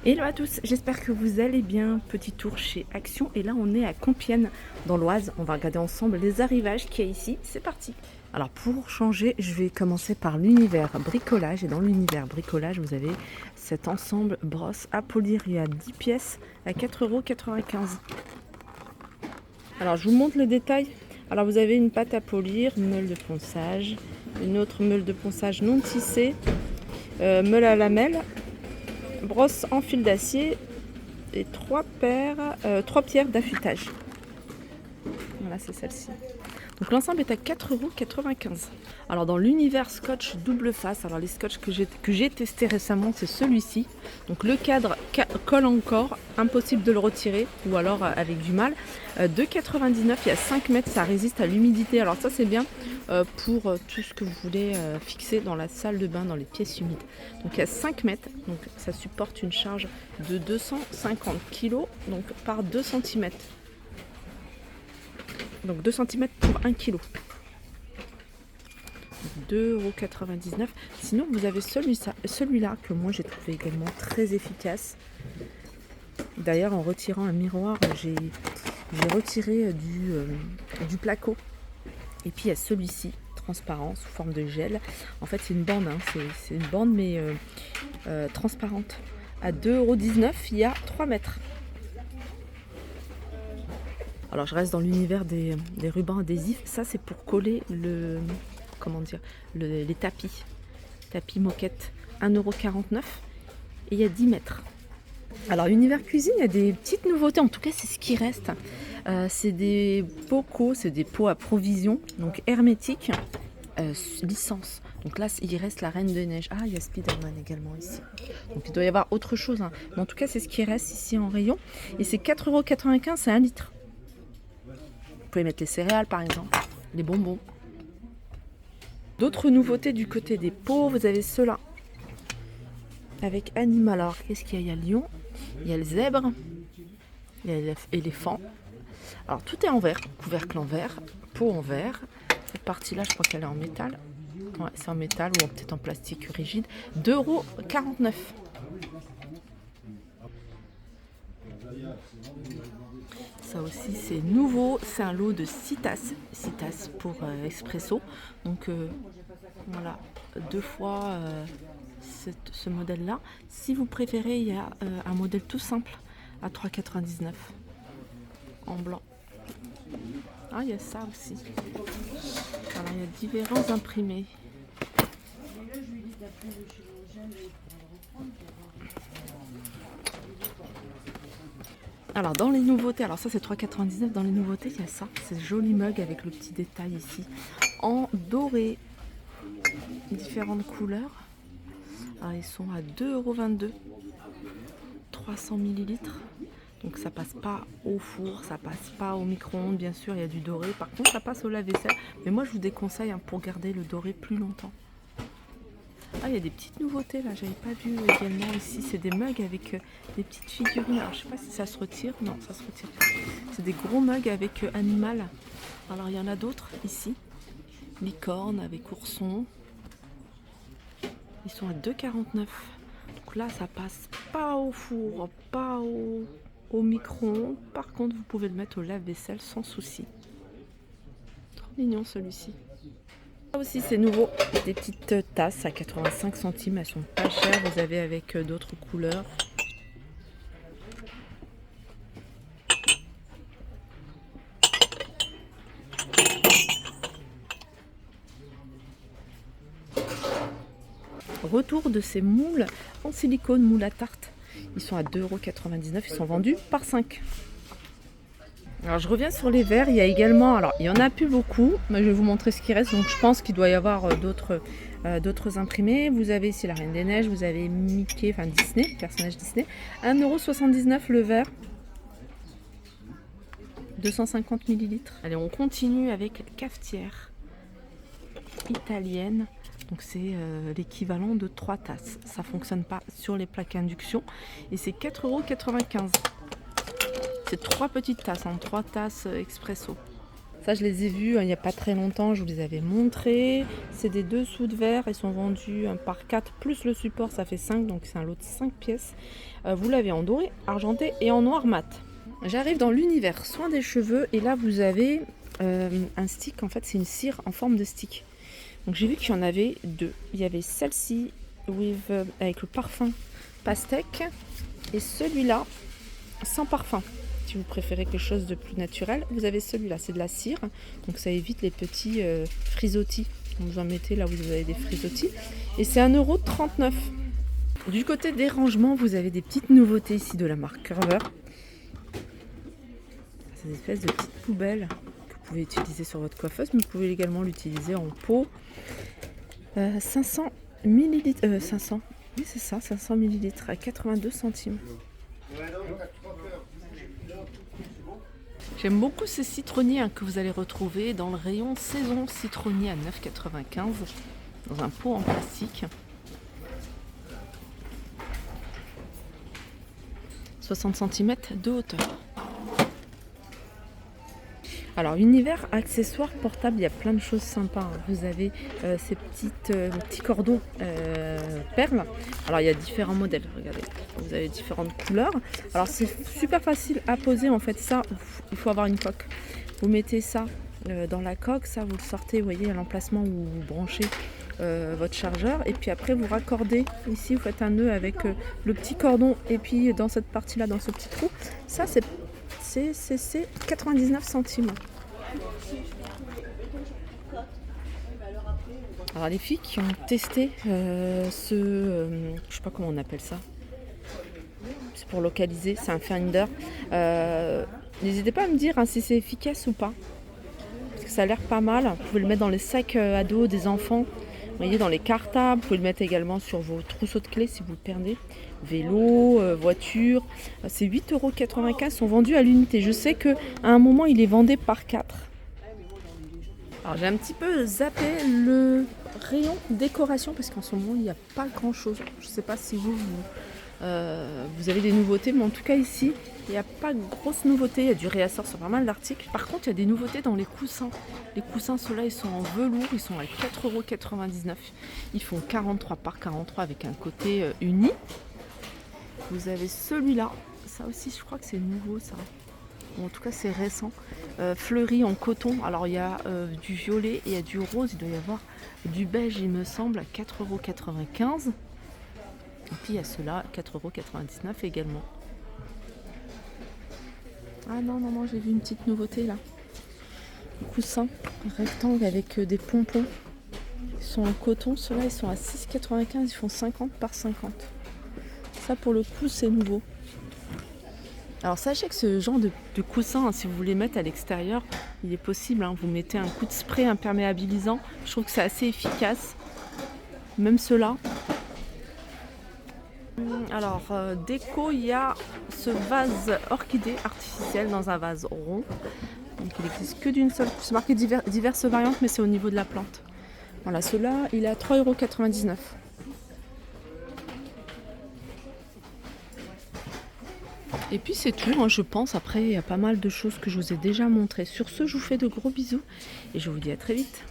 Hello à tous, j'espère que vous allez bien. Petit tour chez Action et là on est à Compiègne dans l'Oise. On va regarder ensemble les arrivages qu'il y a ici. C'est parti. Alors pour changer, je vais commencer par l'univers bricolage et dans l'univers bricolage vous avez cet ensemble brosse à polir. Il y a 10 pièces à 4,95 €. Alors je vous montre le détail. Alors vous avez une pâte à polir, meule de ponçage, une autre meule de ponçage non tissée, meule à lamelles, brosse en fil d'acier et 3 pierres d'affûtage. Voilà, c'est celle-ci. Donc l'ensemble est à 4,95 €. Alors dans l'univers scotch double face, alors les scotch que j'ai testé récemment, c'est celui-ci. Donc le cadre colle encore, impossible de le retirer ou alors avec du mal. 2,99 €, il y a 5 mètres, ça résiste à l'humidité. Alors ça c'est bien pour tout ce que vous voulez fixer dans la salle de bain, dans les pièces humides. Donc il y a 5 mètres, donc ça supporte une charge de 250 kg donc par 2 cm. Donc 2 cm pour 1 kg. 2,99 €. Sinon, vous avez celui-là que moi j'ai trouvé également très efficace. D'ailleurs, en retirant un miroir, j'ai retiré du placo. Et puis il y a celui-ci, transparent, sous forme de gel. En fait, c'est une bande, hein. C'est une bande, mais transparente. À 2,19 €, il y a 3 mètres. Alors je reste dans l'univers des rubans adhésifs. Ça c'est pour coller les tapis moquette. 1,49 € et il y a 10 mètres. Alors univers cuisine, il y a des petites nouveautés, en tout cas c'est ce qui reste. C'est des bocaux, c'est des pots à provision, donc hermétiques, licence. Donc là il reste la Reine des Neiges. Ah, il y a Spider-Man également ici. Donc il doit y avoir autre chose, hein. Mais en tout cas c'est ce qui reste ici en rayon. Et c'est 4,95 €, c'est 1 litre. Vous pouvez mettre les céréales par exemple, les bonbons. D'autres nouveautés du côté des pots, vous avez ceux-là. Avec animal, alors qu'est-ce qu'il y a? Il y a lion, il y a le zèbre, il y a l'éléphant. Alors tout est en verre, couvercle en verre, pot en verre. Cette partie-là, je crois qu'elle est en métal. Ouais, c'est en métal ou peut-être en plastique rigide. 2,49 €. Ça aussi c'est nouveau, c'est un lot de 6 tasses pour espresso. Donc voilà, 2 fois ce modèle là. Si vous préférez, il y a un modèle tout simple à 3,99 € en blanc. Ah, il y a ça aussi. Alors il y a différents imprimés. Alors dans les nouveautés, alors ça c'est 3,99 €. Dans les nouveautés, il y a ça, c'est joli mug avec le petit détail ici en doré, différentes couleurs. Alors ils sont à 2,22 €, 300 ml. Donc ça passe pas au four, ça passe pas au micro-ondes, bien sûr, il y a du doré. Par contre ça passe au lave-vaisselle, mais moi je vous déconseille, hein, pour garder le doré plus longtemps. Ah, il y a des petites nouveautés là, j'avais pas vu également ici. C'est des mugs avec des petites figurines. Alors je sais pas si ça se retire. Non, ça se retire pas. C'est des gros mugs avec animal. Alors il y en a d'autres ici. Licorne avec ourson. Ils sont à 2,49 €. Donc là, ça passe pas au four, pas au micro-ondes. Par contre, vous pouvez le mettre au lave-vaisselle sans souci. Trop mignon celui-ci. Ça aussi c'est nouveau, des petites tasses à 85 centimes, elles sont pas chères, vous avez avec d'autres couleurs. Retour de ces moules en silicone, moules à tarte. Ils sont à 2,99 €, ils sont vendus par 5. Alors je reviens sur les verres, il y a également, alors il n'y en a plus beaucoup, mais je vais vous montrer ce qui reste, donc je pense qu'il doit y avoir d'autres imprimés. Vous avez ici la Reine des Neiges, vous avez Mickey, enfin Disney, personnage Disney, 1,79 € le verre, 250 ml. Allez, on continue avec cafetière italienne, donc c'est l'équivalent de 3 tasses. Ça fonctionne pas sur les plaques induction et c'est 4,95 €. C'est 3 petites tasses, 3 tasses expresso. Ça, je les ai vus il n'y a pas très longtemps, je vous les avais montrés. C'est des dessous de verre, ils sont vendus par 4 plus le support, ça fait 5, donc c'est un lot de 5 pièces. Vous l'avez en doré, argenté et en noir mat. J'arrive dans l'univers soin des cheveux et là vous avez un stick, en fait c'est une cire en forme de stick. Donc j'ai vu qu'il y en avait deux. Il y avait celle-ci avec le parfum pastèque et celui-là sans parfum. Si vous préférez quelque chose de plus naturel, vous avez celui-là, c'est de la cire, donc ça évite les petits frisottis. Vous en mettez là où vous avez des frisottis. Et c'est 1,39 €. Du côté des rangements, vous avez des petites nouveautés ici de la marque Curver. C'est des espèces de petites poubelles que vous pouvez utiliser sur votre coiffeuse, mais vous pouvez également l'utiliser en pot. 500 ml, 500, oui c'est ça, 500 ml à 82 centimes. J'aime beaucoup ces citronniers que vous allez retrouver dans le rayon saison citronnier à 9,95 € dans un pot en plastique. 60 cm de hauteur. Alors, univers accessoires portables, il y a plein de choses sympas. Vous avez ces petits cordons perles. Alors, il y a différents modèles, regardez. Vous avez différentes couleurs. Alors, c'est super facile à poser. En fait, ça, il faut avoir une coque. Vous mettez ça dans la coque. Ça, vous le sortez, vous voyez, à l'emplacement où vous branchez votre chargeur. Et puis après, vous raccordez. Ici, vous faites un nœud avec le petit cordon. Et puis, dans cette partie-là, dans ce petit trou, ça, c'est 99 centimes. Alors les filles qui ont testé je sais pas comment on appelle ça, c'est pour localiser, c'est un finder. N'hésitez pas à me dire si c'est efficace ou pas, parce que ça a l'air pas mal. Vous pouvez le mettre dans les sacs à dos des enfants, vous voyez, dans les cartables. Vous pouvez le mettre également sur vos trousseaux de clés si vous le perdez. Vélo, voiture, c'est 8,95 €, sont vendus à l'unité. Je sais qu'à un moment, il les vendait par 4. Alors j'ai un petit peu zappé le rayon décoration parce qu'en ce moment, il n'y a pas grand-chose. Je ne sais pas si vous avez des nouveautés, mais en tout cas ici, il n'y a pas de grosses nouveautés. Il y a du réassort sur pas mal d'articles. Par contre, il y a des nouveautés dans les coussins. Les coussins, ceux-là, ils sont en velours, ils sont à 4,99 €. Ils font 43 par 43 avec un côté uni. Vous avez celui-là, ça aussi je crois que c'est nouveau ça, bon, en tout cas c'est récent, fleuri en coton. Alors il y a du violet et il y a du rose, il doit y avoir du beige il me semble à 4,95 €. Et puis il y a ceux-là, 4,99 € également. Ah non, j'ai vu une petite nouveauté là. Coussin rectangle avec des pompons. Ils sont en coton, ceux-là ils sont à 6,95 €, ils font 50 par 50. Ça pour le coup c'est nouveau. Alors sachez que ce genre de coussin, si vous voulez mettre à l'extérieur, il est possible. Vous mettez un coup de spray imperméabilisant. Je trouve que c'est assez efficace. Même ceux-là. Alors déco, il y a ce vase orchidée artificiel dans un vase rond. Donc il n'existe que d'une seule. C'est marqué diverses variantes, mais c'est au niveau de la plante. Voilà, celui-là, il est à 3,99 €. Et puis c'est tout, je pense. Après, il y a pas mal de choses que je vous ai déjà montrées. Sur ce, je vous fais de gros bisous et je vous dis à très vite.